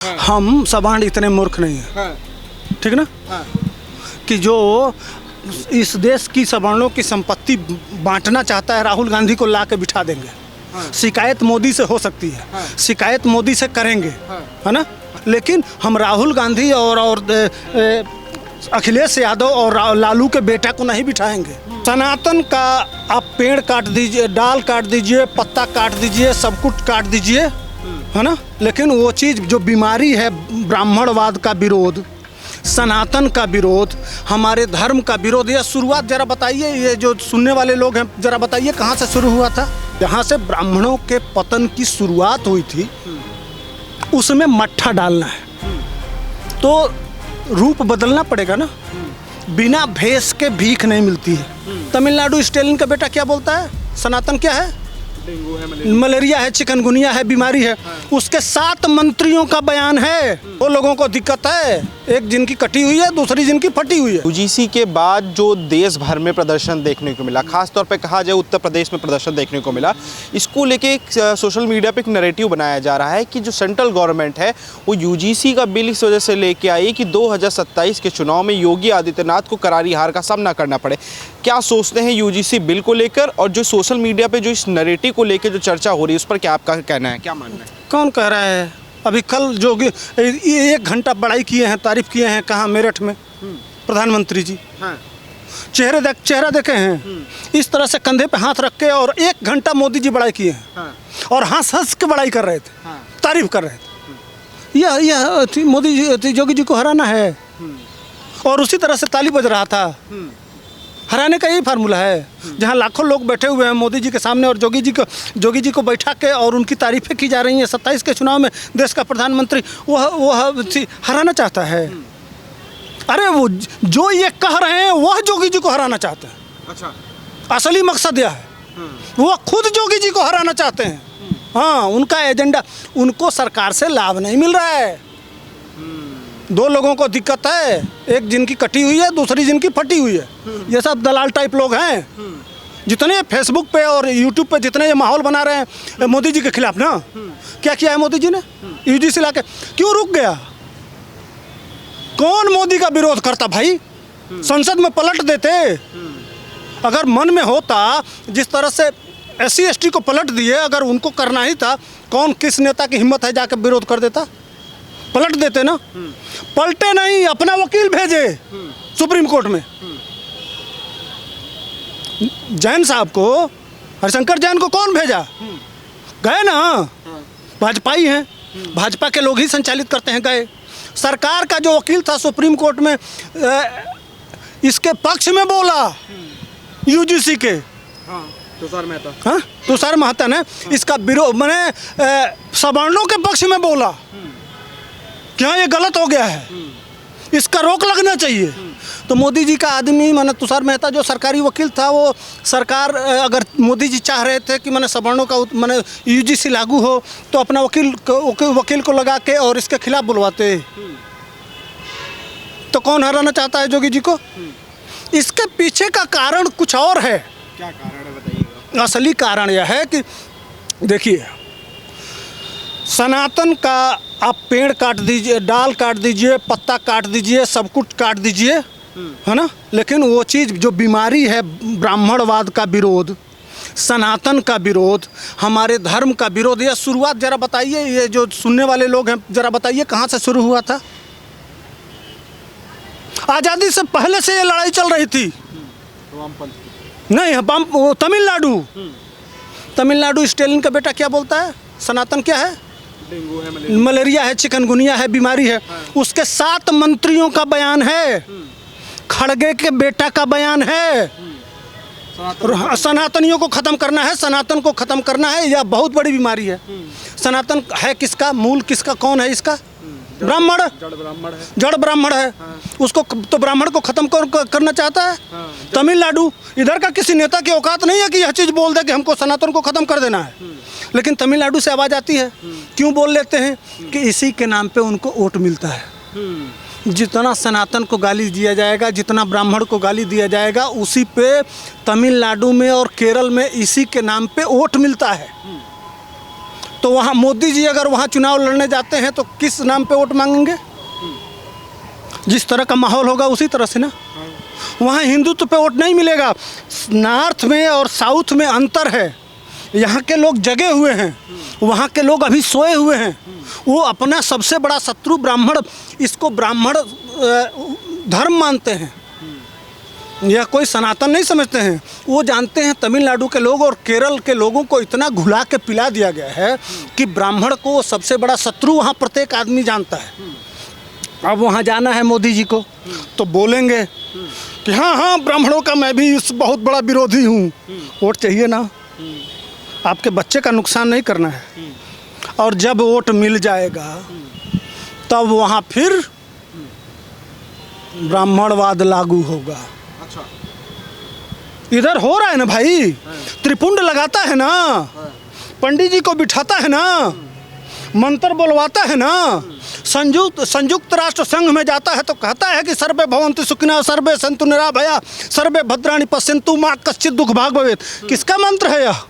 हम सवर्ण इतने मूर्ख नहीं हैं, ठीक ना, कि जो इस देश की सवर्णों की संपत्ति बांटना चाहता है राहुल गांधी को ला के बिठा देंगे। शिकायत मोदी से हो सकती है, शिकायत मोदी से करेंगे, है ना, लेकिन हम राहुल गांधी और अखिलेश यादव और लालू के बेटा को नहीं बिठाएंगे। सनातन का आप पेड़ काट दीजिए, डाल काट दीजिए, पत्ता काट दीजिए, सब कुछ काट दीजिए, है ना, लेकिन वो चीज़ जो बीमारी है, ब्राह्मणवाद का विरोध, सनातन का विरोध, हमारे धर्म का विरोध, ये शुरुआत जरा बताइए, ये जो सुनने वाले लोग हैं जरा बताइए कहाँ से शुरू हुआ था। जहाँ से ब्राह्मणों के पतन की शुरुआत हुई थी उसमें मट्ठा डालना है तो रूप बदलना पड़ेगा ना, बिना भेष के भीख नहीं मिलती है। तमिलनाडु स्टेलिन का बेटा क्या बोलता है, सनातन क्या है, डेंगू है, मलेरिया है, चिकनगुनिया है, बीमारी है। उसके 7 मंत्रियों का बयान है। वो लोगों को दिक्कत है, एक जिनकी कटी हुई है, दूसरी जिनकी फटी हुई है। यूजीसी के बाद जो देश भर में प्रदर्शन देखने को मिला, खास तौर पे कहा जाए उत्तर प्रदेश में प्रदर्शन देखने को मिला, इसको लेके एक सोशल मीडिया पे एक नैरेटिव बनाया जा रहा है कि जो सेंट्रल गवर्नमेंट है वो यूजीसी का बिल इस वजह से लेके आई कि 2027 के चुनाव में योगी आदित्यनाथ को करारी हार का सामना करना पड़े। क्या सोचते हैं यूजीसी बिल को लेकर, और जो सोशल मीडिया पे जो इस नैरेटिव को लेकर जो चर्चा हो रही है उस पर क्या आपका कहना है, क्या मानना है? कौन कह रहा है? अभी कल जो 1 घंटा बड़ाई किए हैं, तारीफ किए हैं, कहाँ, मेरठ में प्रधानमंत्री जी। चेहरा देखे हैं, इस तरह से कंधे पे हाथ रख के, और 1 घंटा मोदी जी बड़ाई किए हैं और हंस के बड़ाई कर रहे थे, तारीफ कर रहे थे। यह मोदी जी, योगी जी को हराना है, और उसी तरह से ताली बज रहा था। हराने का यही फार्मूला है। जहाँ लाखों लोग बैठे हुए हैं मोदी जी के सामने और जोगी जी को बैठा के और उनकी तारीफें की जा रही हैं। 27 के चुनाव में देश का प्रधानमंत्री वह हराना चाहता है। अरे वो जो ये कह रहे हैं वह जोगी जी को हराना चाहते हैं। अच्छा, असली मकसद यह है, वो खुद जोगी जी को हराना चाहते हैं। हाँ, उनका एजेंडा, उनको सरकार से लाभ नहीं मिल रहा है। 2 लोगों को दिक्कत है, एक जिनकी कटी हुई है, दूसरी जिनकी फटी हुई है। ये सब दलाल टाइप लोग हैं। जितने फेसबुक पे और यूट्यूब पे जितने ये माहौल बना रहे हैं मोदी जी के खिलाफ ना, क्या किया है मोदी जी ने? यूजीसी लाके क्यों रुक गया? कौन मोदी का विरोध करता भाई? संसद में पलट देते। अगर मन में होता, जिस तरह से SC ST को पलट दिए, अगर उनको करना ही था, कौन किस नेता की हिम्मत है जाकर विरोध कर देता? पलट देते ना। पलटे नहीं, अपना वकील भेजे सुप्रीम कोर्ट में। जैन साहब को, हरिशंकर जैन को कौन भेजा? गए ना, भाजपाई हैं, भाजपा के लोग ही संचालित करते हैं। गए, सरकार का जो वकील था सुप्रीम कोर्ट में इसके पक्ष में बोला, यूजीसी के तुषार मेहता ने इसका विरोध, मैंने सवर्णों के पक्ष में बोला क्या ये गलत हो गया है, इसका रोक लगना चाहिए। तो मोदी जी का आदमी, मैंने तुषार मेहता जो सरकारी वकील था, वो सरकार, अगर मोदी जी चाह रहे थे कि मैंने सवर्णों का मैंने यूजीसी लागू हो, तो अपना वकील को लगा के और इसके खिलाफ बुलवाते। तो कौन हराना चाहता है जोगी जी को? इसके पीछे का कारण कुछ और है। क्या कारण है बताइएगा? असली कारण यह है कि देखिए, सनातन का आप पेड़ काट दीजिए, डाल काट दीजिए, पत्ता काट दीजिए, सब कुछ काट दीजिए, है ना, लेकिन वो चीज़ जो बीमारी है, ब्राह्मणवाद का विरोध, सनातन का विरोध, हमारे धर्म का विरोध, यह शुरुआत जरा बताइए, ये जो सुनने वाले लोग हैं जरा बताइए कहाँ से शुरू हुआ था। आज़ादी से पहले से ये लड़ाई चल रही थी। नहीं, तमिलनाडु स्टेलिन का बेटा क्या बोलता है, सनातन क्या है, डेंगू है, मलेरिया है, चिकनगुनिया है, बीमारी है। उसके 7 मंत्रियों का बयान है, खड़गे के बेटा का बयान है। सनातनियों को खत्म करना है, सनातन को खत्म करना है, यह बहुत बड़ी बीमारी है। सनातन है किसका, मूल किसका, कौन है इसका? ब्राह्मण, जड़ ब्राह्मण है। उसको तो ब्राह्मण को खत्म करना चाहता है। तमिलनाडु, इधर का किसी नेता की औकात नहीं है कि यह चीज़ बोल दे कि हमको सनातन को खत्म कर देना है, लेकिन तमिलनाडु से आवाज़ आती है। क्यों बोल लेते हैं? कि इसी के नाम पे उनको वोट मिलता है। जितना सनातन को गाली दिया जाएगा, जितना ब्राह्मण को गाली दिया जाएगा, उसी पे तमिलनाडु में और केरल में इसी के नाम पे वोट मिलता है। तो वहाँ मोदी जी अगर वहाँ चुनाव लड़ने जाते हैं तो किस नाम पे वोट मांगेंगे? जिस तरह का माहौल होगा उसी तरह से ना। वहाँ हिंदुत्व पे वोट नहीं मिलेगा। नॉर्थ में और साउथ में अंतर है। यहाँ के लोग जगे हुए हैं, वहाँ के लोग अभी सोए हुए हैं। वो अपना सबसे बड़ा शत्रु ब्राह्मण, इसको ब्राह्मण धर्म मानते हैं। यह कोई सनातन नहीं समझते हैं। वो जानते हैं तमिलनाडु के लोग और केरल के लोगों को इतना घुला के पिला दिया गया है कि ब्राह्मण को सबसे बड़ा शत्रु वहाँ प्रत्येक आदमी जानता है। अब वहाँ जाना है मोदी जी को तो बोलेंगे कि हाँ हाँ ब्राह्मणों का मैं भी इस बहुत बड़ा विरोधी हूँ। वोट चाहिए ना, आपके बच्चे का नुकसान नहीं करना है। और जब वोट मिल जाएगा तब वहाँ फिर ब्राह्मणवाद लागू होगा। अच्छा, इधर हो रहा है ना भाई, त्रिपुंड लगाता है ना, पंडित जी को बिठाता है ना, मंत्र बोलवाता है ना, संयुक्त राष्ट्र संघ में जाता है तो कहता है कि सर्वे भवन्तु सुखिनः सर्वे सन्तु निराभया सर्वे भद्राणि पश्यन्तु मा कश्चित् दुःख भाग् भवेत्। किसका मंत्र है यह?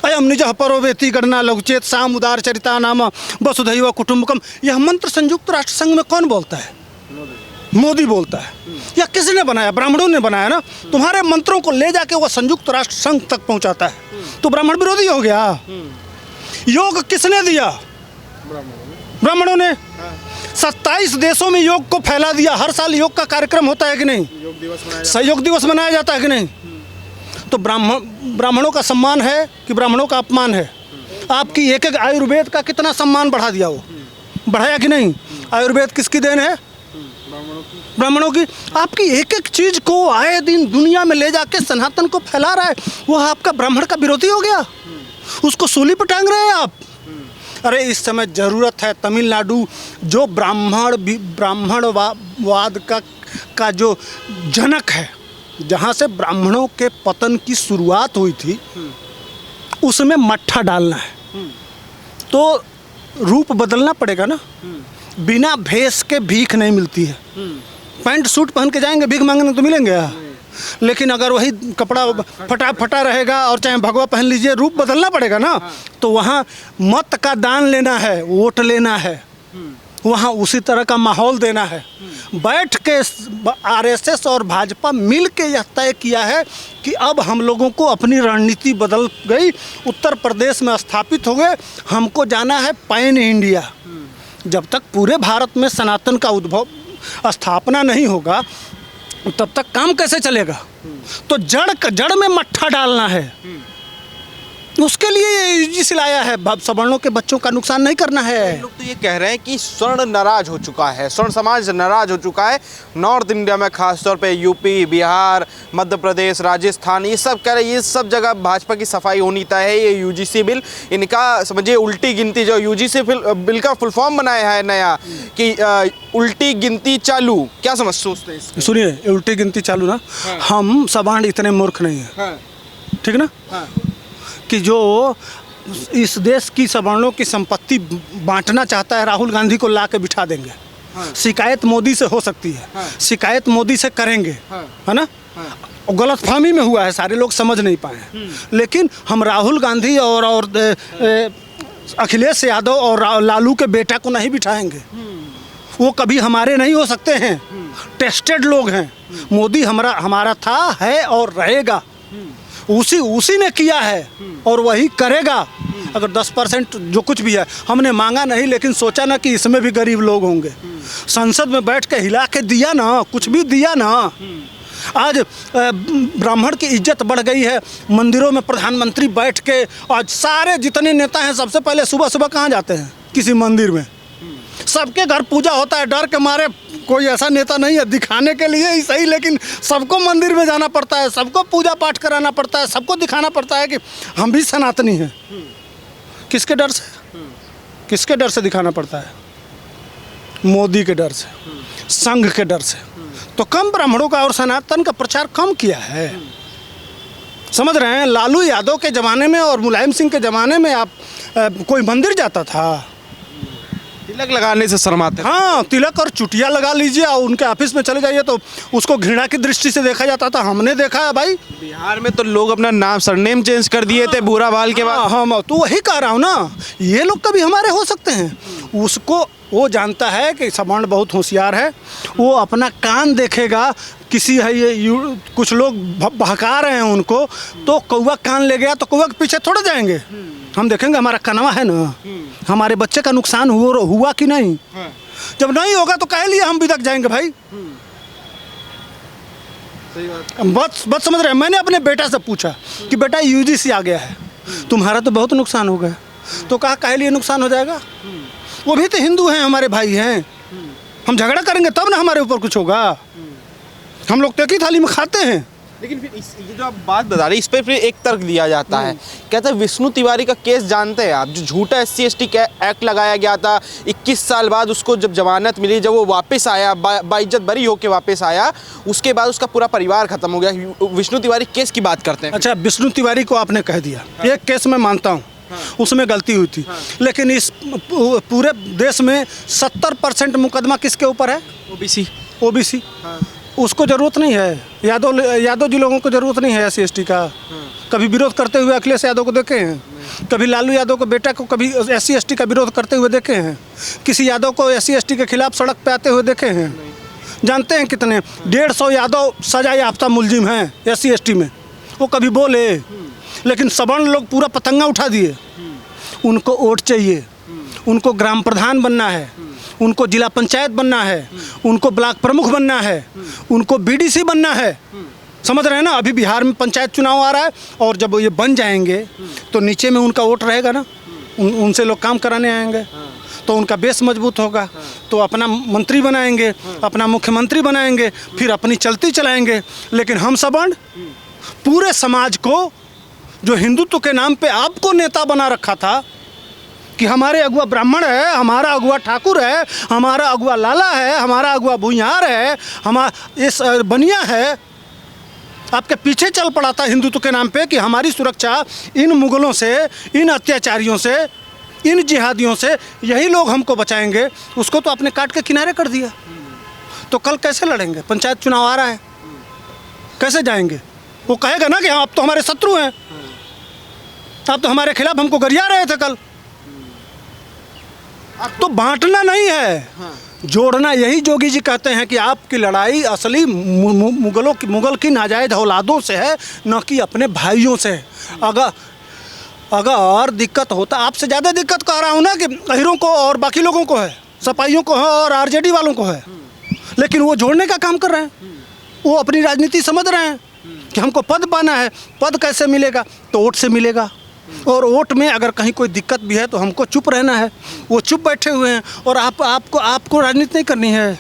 अयम निजः परो वेति गणना लघुचेत साम उदार चरिता नाम वसुधैव कुटुम्बकम। यह मंत्र संयुक्त राष्ट्र संघ में कौन बोलता है? मोदी बोलता है। यह किसने बनाया? ब्राह्मणों ने बनाया ना। तुम्हारे मंत्रों को ले जाके वह संयुक्त राष्ट्र संघ तक पहुंचाता है तो ब्राह्मण विरोधी हो गया। योग किसने दिया? ब्राह्मणों ने। 27 देशों में योग को फैला दिया। हर साल योग का कार्यक्रम होता है कि नहीं? योग दिवस मनाया जाता है कि नहीं? तो ब्राह्मणों का सम्मान है कि ब्राह्मणों का अपमान है? आपकी एक आयुर्वेद का कितना सम्मान बढ़ा दिया, वो बढ़ाया कि नहीं? आयुर्वेद किसकी देन है? ब्राह्मणों की। आपकी एक एक चीज को आए दिन दुनिया में ले जाके सनातन को फैला रहा है, वो आपका ब्राह्मण का विरोधी हो गया। उसको सूली पर टांग रहे हैं आप। अरे इस समय जरूरत है तमिलनाडु, जो ब्राह्मणवाद का जो जनक है, जहाँ से ब्राह्मणों के पतन की शुरुआत हुई थी, उसमें मट्ठा डालना है। तो रूप बदलना पड़ेगा ना। बिना भेष के भीख नहीं मिलती है। पैंट सूट पहन के जाएंगे भीख मांगने तो मिलेंगे, लेकिन अगर वही कपड़ा फटा रहेगा और चाहे भगवा पहन लीजिए, रूप बदलना पड़ेगा ना। तो वहाँ मत का दान लेना है, वोट लेना है, वहाँ उसी तरह का माहौल देना है। बैठ के आरएसएस और भाजपा मिल के यह तय किया है कि अब हम लोगों को अपनी रणनीति बदल गई। उत्तर प्रदेश में स्थापित हो गए, हमको जाना है पैन इंडिया। जब तक पूरे भारत में सनातन का उद्भव स्थापना नहीं होगा तब तक काम कैसे चलेगा? तो जड़ में मट्ठा डालना है। उसके लिए यूजीसी लाया है, सवर्णों के बच्चों का नुकसान नहीं करना है। लोग तो ये कह रहे हैं कि स्वर्ण नाराज हो चुका है, स्वर्ण समाज नाराज हो चुका है। नॉर्थ इंडिया में खासतौर पे यूपी, बिहार, मध्य प्रदेश, राजस्थान, ये सब कह रहे हैं ये सब जगह भाजपा की सफाई होनी तय है। ये यूजीसी बिल, इनका समझिए उल्टी गिनती, जो यूजीसी बिल का फुल फॉर्म बनाया है नया कि उल्टी गिनती चालू, क्या सोचते हैं? सुनिए, उल्टी गिनती चालू ना, हम सवर्ण इतने मूर्ख नहीं है, ठीक ना, कि जो इस देश की सवर्णों की संपत्ति बांटना चाहता है, राहुल गांधी को ला के बिठा देंगे। शिकायत मोदी से हो सकती है, शिकायत मोदी से करेंगे, है ना। गलतफहमी में हुआ है, सारे लोग समझ नहीं पाए। लेकिन हम राहुल गांधी और अखिलेश यादव और लालू के बेटा को नहीं बिठाएंगे। वो कभी हमारे नहीं हो सकते हैं, टेस्टेड लोग हैं। मोदी हमारा था, है और रहेगा। उसी ने किया है और वही करेगा। अगर 10% जो कुछ भी है, हमने मांगा नहीं, लेकिन सोचा ना कि इसमें भी गरीब लोग होंगे। संसद में बैठ के हिला के दिया ना, कुछ भी दिया ना। आज ब्राह्मण की इज्जत बढ़ गई है। मंदिरों में प्रधानमंत्री बैठ के, आज सारे जितने नेता हैं सबसे पहले सुबह सुबह कहाँ जाते हैं? किसी मंदिर में। सबके घर पूजा होता है, डर के मारे कोई ऐसा नेता नहीं है, दिखाने के लिए ही सही, लेकिन सबको मंदिर में जाना पड़ता है, सबको पूजा पाठ कराना पड़ता है, सबको दिखाना पड़ता है कि हम भी सनातनी हैं। किसके डर से? किसके डर से दिखाना पड़ता है? मोदी के डर से, संघ के डर से। तो कम ब्राह्मणों का और सनातन का प्रचार कम किया है, समझ रहे हैं। लालू यादव के ज़माने में और मुलायम सिंह के ज़माने में आप कोई मंदिर जाता था? तिलक लगाने से शर्माते हैं। हाँ, तिलक और चुटिया लगा लीजिए और उनके ऑफिस में चले जाइए तो उसको घृणा की दृष्टि से देखा जाता था। हमने देखा है भाई, बिहार में तो लोग अपना नाम सरनेम चेंज कर दिए थे बूढ़ा बाल के बाद। हाँ, हम तो वही कह रहा हूँ ना, ये लोग कभी हमारे हो सकते हैं। उसको वो जानता है कि सवर्ण बहुत होशियार है, वो अपना कान देखेगा। किसी है ये कुछ लोग बहका रहे हैं उनको, तो कौवा कान ले गया तो कौवा के पीछे थोड़े जाएंगे। हम देखेंगे हमारा कनवा है ना, हमारे बच्चे का नुकसान हुआ कि नहीं। जब नहीं होगा तो कह लिए हम बिदक जाएंगे भाई। बस समझ रहे हैं। मैंने अपने बेटा से पूछा कि बेटा यूजीसी आ गया है, तुम्हारा तो बहुत नुकसान हो गया। तो कहा कह लिए नुकसान हो जाएगा, वो भी तो हिंदू हैं, हमारे भाई हैं। हम झगड़ा करेंगे तब ना हमारे ऊपर कुछ होगा। हम लोग तो एक ही थाली में खाते हैं। लेकिन फिर ये जो आप बात बता रहे हैं, इस पर फिर एक तर्क दिया जाता है, कहते हैं विष्णु तिवारी का केस जानते हैं आप, जो झूठा SC/ST एक्ट लगाया गया था। 21 साल बाद उसको जब जमानत मिली, जब वो वापस आया, बाइज्जत बरी होके वापस आया, उसके बाद उसका पूरा परिवार खत्म हो गया। विष्णु तिवारी केस की बात करते हैं। अच्छा, विष्णु तिवारी को आपने कह दिया, एक केस में मानता हूँ उसमें गलती हुई थी, लेकिन इस पूरे देश में 70% मुकदमा किसके ऊपर है? ओबीसी। उसको ज़रूरत नहीं है, यादव जी लोगों को ज़रूरत नहीं है SC/ST का। कभी विरोध करते हुए अखिलेश यादव को देखे हैं? कभी लालू यादव के बेटा को कभी SC/ST का विरोध करते हुए देखे हैं? किसी यादव को SC/ST के खिलाफ सड़क पे आते हुए देखे हैं? जानते हैं कितने 150 यादव सजा याफ्ता मुलजिम हैं SC/ST में, वो कभी बोले? लेकिन सवर्ण लोग पूरा पतंगा उठा दिए। उनको वोट चाहिए, उनको ग्राम प्रधान बनना है, उनको जिला पंचायत बनना है, उनको ब्लॉक प्रमुख बनना है, उनको BDC बनना है। समझ रहे हैं ना? अभी बिहार में पंचायत चुनाव आ रहा है, और जब ये बन जाएंगे तो नीचे में उनका वोट रहेगा ना, उनसे लोग काम कराने आएंगे, तो उनका बेस मजबूत होगा, तो अपना मंत्री बनाएंगे, अपना मुख्यमंत्री बनाएंगे, फिर अपनी चलती चलाएंगे। लेकिन हम सवर्ण पूरे समाज को, जो हिंदुत्व के नाम पे आपको नेता बना रखा था कि हमारे अगुआ ब्राह्मण है, हमारा अगुआ ठाकुर है, हमारा अगुआ लाला है, हमारा अगुआ भूंयार है, हमारा इस बनिया है, आपके पीछे चल पड़ा था हिंदुत्व के नाम पे कि हमारी सुरक्षा इन मुगलों से, इन अत्याचारियों से, इन जिहादियों से यही लोग हमको बचाएंगे। उसको तो आपने काट के किनारे कर दिया। तो कल कैसे लड़ेंगे? पंचायत चुनाव आ रहा है, कैसे जाएंगे? वो कहेगा ना कि आप तो हमारे शत्रु हैं, आप तो हमारे खिलाफ हमको गरिया रहे थे कल। तो बांटना नहीं है, जोड़ना। यही जोगी जी कहते हैं कि आपकी लड़ाई असली मुगल की नाजायज औलादों से है, न कि अपने भाइयों से। अगर दिक्कत होता, आपसे ज़्यादा दिक्कत कह रहा हूँ ना कि अहिरों को और बाकी लोगों को है, सपाइयों को है और RJD वालों को है। लेकिन वो जोड़ने का काम कर रहे हैं, वो अपनी राजनीति समझ रहे हैं कि हमको पद पाना है। पद कैसे मिलेगा? तो वोट से मिलेगा, और वोट में अगर कहीं कोई दिक्कत भी है तो हमको चुप रहना है। वो चुप बैठे हुए हैं, और आपको राजनीति नहीं करनी है।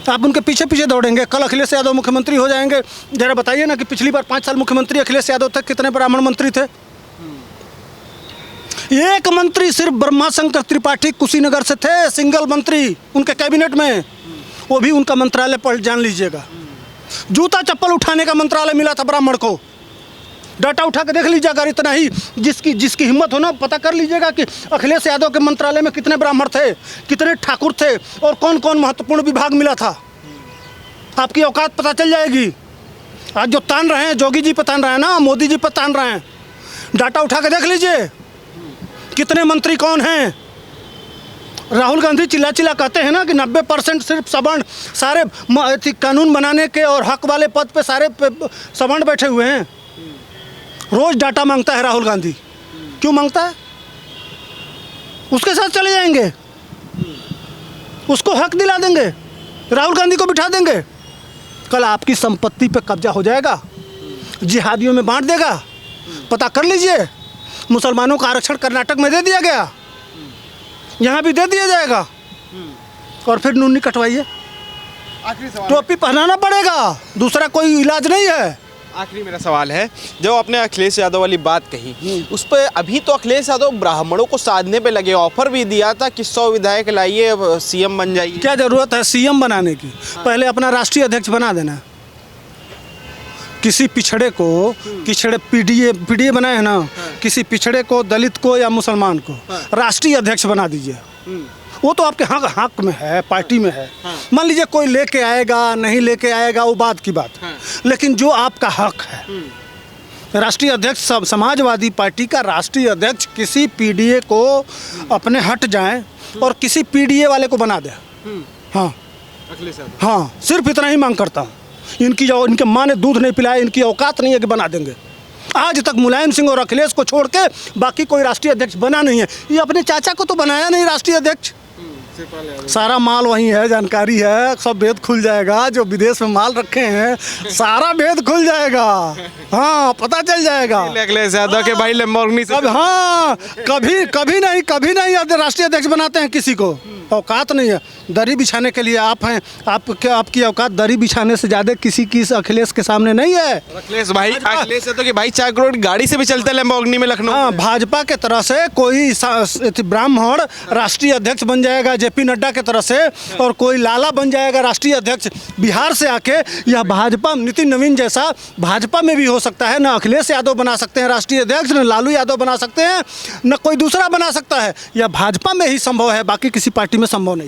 आप उनके पीछे पीछे दौड़ेंगे। कल अखिलेश यादव मुख्यमंत्री हो जाएंगे। जरा बताइए ना कि पिछली बार 5 साल मुख्यमंत्री अखिलेश यादव थे, कितने ब्राह्मण मंत्री थे? एक मंत्री सिर्फ ब्रह्माशंकर त्रिपाठी कुशीनगर से थे, सिंगल मंत्री उनके कैबिनेट में। वो भी उनका मंत्रालय पर जान लीजिएगा, जूता चप्पल उठाने का मंत्रालय मिला था ब्राह्मण को। डाटा उठा के देख लीजिएगा, इतना ही जिसकी हिम्मत हो ना, पता कर लीजिएगा कि अखिलेश यादव के मंत्रालय में कितने ब्राह्मण थे, कितने ठाकुर थे, और कौन कौन महत्वपूर्ण विभाग मिला था। आपकी औकात पता चल जाएगी। आज जो तान रहे हैं, जोगी जी पे तान रहे हैं ना, मोदी जी पे तान रहे हैं, डाटा उठा के देख लीजिए कितने मंत्री कौन हैं। राहुल गांधी चिल्ला चिल्ला कहते हैं ना कि 90% सिर्फ सवर्ण, सारे कानून बनाने के और हक वाले पद पे सारे सवर्ण बैठे हुए हैं। रोज डाटा मांगता है राहुल गांधी। क्यों मांगता है? उसके साथ चले जाएंगे, उसको हक दिला देंगे, राहुल गांधी को बिठा देंगे। कल आपकी संपत्ति पे कब्जा हो जाएगा, जिहादियों में बांट देगा। पता कर लीजिए, मुसलमानों का आरक्षण कर्नाटक में दे दिया गया, यहाँ भी दे दिया जाएगा। और फिर नूनी कटवाइए, टोपी पहनाना पड़ेगा, दूसरा कोई इलाज नहीं है। आखिरी मेरा सवाल है, जो आपने अखिलेश यादव वाली बात कही, उस पर अभी तो अखिलेश यादव ब्राह्मणों को साधने पे लगे, ऑफर भी दिया था कि 100 विधायक लाइए, CM बन जाइए। क्या जरूरत है CM बनाने की? पहले अपना राष्ट्रीय अध्यक्ष बना देना। किसी पिछड़े को, PDA बनाए है ना, किसी पिछड़े को, दलित को या मुसलमान को राष्ट्रीय अध्यक्ष बना दीजिए। वो तो आपके हक में है, पार्टी में है। मान लीजिए कोई लेके आएगा नहीं लेके आएगा वो बात की बात, लेकिन जो आपका हक है, राष्ट्रीय अध्यक्ष समाजवादी पार्टी का राष्ट्रीय अध्यक्ष किसी पीडीए को अपने हट जाए और किसी पीडीए वाले को बना दे, हाँ हाँ, सिर्फ इतना ही मांग करता हूँ। इनके माँ ने दूध नहीं पिलाया, इनकी औकात नहीं है कि बना देंगे। आज तक मुलायम सिंह और अखिलेश को छोड़ के बाकी कोई राष्ट्रीय अध्यक्ष बना नहीं है। ये अपने चाचा को तो बनाया नहीं राष्ट्रीय अध्यक्ष। सारा माल वहीं है, जानकारी है, सब भेद खुल जाएगा। जो विदेश में माल रखे हैं सारा भेद खुल जाएगा, हाँ पता चल जाएगा। अखिलेश यादव के भाई लैम्बोर्गिनी से हाँ, कभी नहीं राष्ट्रीय अध्यक्ष बनाते हैं किसी को, औकात नहीं है। दरी बिछाने के लिए आप हैं, आपकी औकात दरी बिछाने से ज़्यादा किसी की अखिलेश के सामने नहीं है। अखिलेश यादव के भाई 4 करोड़ गाड़ी से भी चलते हैं लैम्बोर्गिनी में लखनऊ। हाँ, भाजपा के तरह से कोई ब्राह्मण राष्ट्रीय अध्यक्ष बन जाएगा जेपी नड्डा के तरह से, और कोई लाला बन जाएगा राष्ट्रीय अध्यक्ष बिहार से आके, या भाजपा नितिन नवीन जैसा भाजपा में भी हो सकता है। न अखिलेश यादव बना सकते हैं राष्ट्रीय अध्यक्ष, न लालू यादव बना सकते हैं, न कोई दूसरा बना सकता है। यह भाजपा में ही संभव है, बाकी किसी पार्टी में संभव नहीं है।